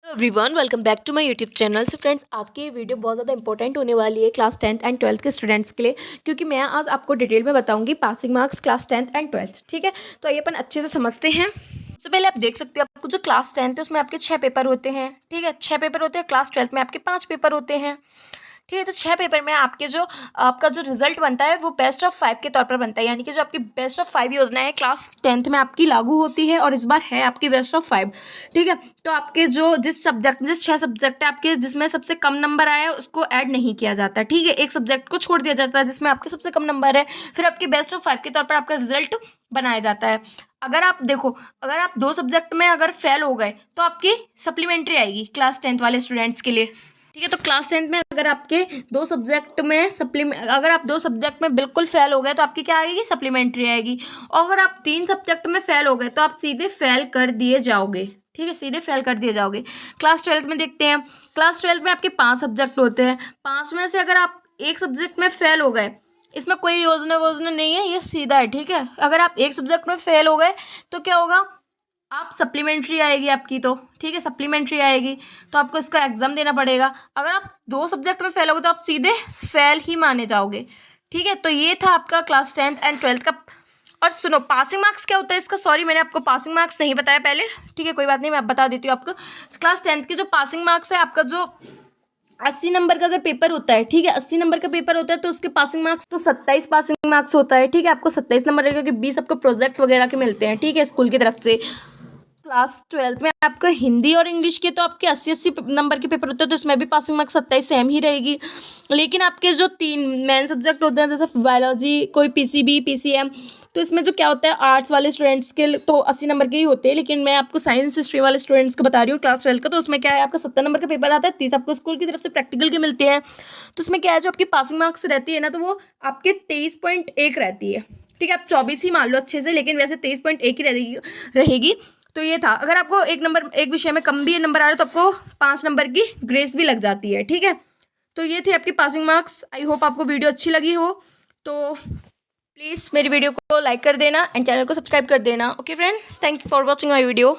Everyone welcome back to my YouTube channel. So friends, आज की ये वीडियो बहुत ज़्यादा इंपॉर्टेंट होने वाली है क्लास 10th एंड 12th के स्टूडेंट्स के लिए, क्योंकि मैं आज आपको डिटेल में बताऊंगी passing marks class 10th and 12th। ठीक है, तो आइए अपन अच्छे से समझते हैं। सबसे पहले आप देख सकते हो, आपको जो क्लास 10th है उसमें आपके 6 पेपर होते हैं। ठीक है, 6 पेपर होते हैं। क्लास 12th में आपके 5 पेपर होते हैं। ठीक है, तो 6 पेपर में आपका जो रिजल्ट बनता है वो बेस्ट ऑफ 5 के तौर पर बनता है, यानी कि जो आपकी बेस्ट ऑफ 5 योजना है क्लास 10th में आपकी लागू होती है और इस बार है आपकी बेस्ट ऑफ 5। ठीक है, तो आपके जो जिस 6 सब्जेक्ट है आपके जिसमें सबसे कम नंबर आया है उसको ऐड नहीं किया जाता। ठीक है, एक सब्जेक्ट को छोड़ दिया जाता है जिसमें आपके सबसे कम नंबर है, फिर आपकी बेस्ट ऑफ 5 के तौर पर आपका रिजल्ट बनाया जाता है। अगर आप 2 सब्जेक्ट में अगर फेल हो गए तो आपकी सप्लीमेंट्री आएगी क्लास 10th वाले स्टूडेंट्स के लिए। ठीक है, तो क्लास 10th में अगर आपके 2 सब्जेक्ट में अगर आप 2 सब्जेक्ट में बिल्कुल फेल हो गए तो आपकी क्या आएगी, सप्लीमेंट्री आएगी। और अगर आप 3 सब्जेक्ट में फेल हो गए तो आप सीधे फेल कर दिए जाओगे। ठीक है, सीधे फेल कर दिए जाओगे। क्लास 12th में देखते हैं। क्लास 12th में आपके 5 सब्जेक्ट होते हैं। 5 में से अगर आप एक सब्जेक्ट में फेल हो गए, इसमें कोई योजना वोजना नहीं है, ये सीधा है। ठीक है, अगर आप एक सब्जेक्ट में फेल हो गए तो क्या होगा, आप सप्लीमेंट्री आएगी आपकी। तो ठीक है, सप्लीमेंट्री आएगी तो आपको इसका एग्ज़ाम देना पड़ेगा। अगर आप 2 सब्जेक्ट में फेल हो गए तो आप सीधे फेल ही माने जाओगे। ठीक है, तो ये था आपका क्लास 10th एंड 12th का। और सुनो, पासिंग मार्क्स क्या होता है इसका, सॉरी मैंने आपको पासिंग मार्क्स नहीं बताया पहले। ठीक है, कोई बात नहीं, मैं अब बता देती हूँ आपको। क्लास 10th के जो पासिंग मार्क्स है, आपका जो 80 नंबर का अगर पेपर होता है, ठीक है, 80 नंबर का पेपर होता है तो उसके पासिंग मार्क्स तो 27 पासिंग मार्क्स होता है। ठीक है, आपको 27 नंबर है क्योंकि 20 आपको प्रोजेक्ट वगैरह के मिलते हैं। ठीक है, स्कूल की तरफ से। क्लास 12th में आपका हिंदी और इंग्लिश के तो आपके 80 नंबर के पेपर होते हैं, तो इसमें भी पासिंग मार्क्स 27 सेम ही रहेगी। लेकिन आपके जो 3 मेन सब्जेक्ट होते हैं, जैसे बायोलॉजी, कोई पीसीबी, पीसीएम, तो इसमें जो क्या होता है, आर्ट्स वाले स्टूडेंट्स के तो 80 नंबर के ही होते हैं। लेकिन मैं आपको साइंस स्ट्रीम वाले स्टूडेंट्स को बता रही हूँ क्लास 12th का, तो उसमें क्या है, आपका 70 नंबर का पेपर आता है, 30 आपको स्कूल की तरफ से प्रैक्टिकल के मिलते हैं। तो उसमें क्या है, जो आपकी पासिंग मार्क्स रहती है ना, तो वो आपके 23.1 रहती है। ठीक है, आप 24 ही मान लो अच्छे से, लेकिन वैसे 23.1 ही रहेगी। तो ये था, अगर आपको एक विषय में कम भी नंबर आ रहा है तो आपको 5 नंबर की ग्रेस भी लग जाती है। ठीक है, तो ये थे आपके पासिंग मार्क्स। आई होप आपको वीडियो अच्छी लगी हो, तो प्लीज़ मेरी वीडियो को लाइक कर देना एंड चैनल को सब्सक्राइब कर देना। Okay friends, thank you for watching my video.